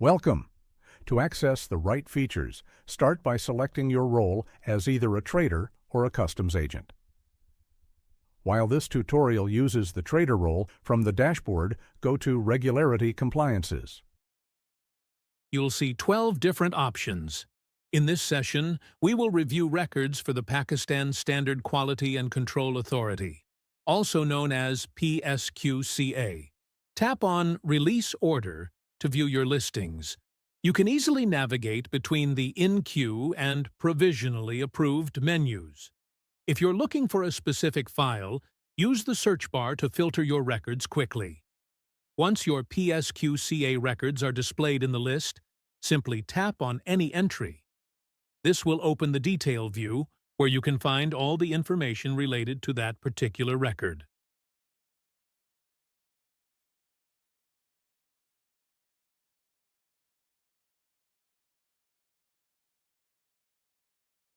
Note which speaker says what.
Speaker 1: Welcome! To access the right features, start by selecting your role as either a trader or a customs agent. While this tutorial uses the trader role, from the dashboard, go to Regularity Compliances.
Speaker 2: You'll see 12 different options. In this session, we will review records for the Pakistan Standard Quality and Control Authority, also known as PSQCA. Tap on Release Order to view your listings. You can easily navigate between the In Queue and Provisionally Approved menus. If you're looking for a specific file, use the search bar to filter your records quickly. Once your PSQCA records are displayed in the list, simply tap on any entry. This will open the Detail view, where you can find all the information related to that particular record.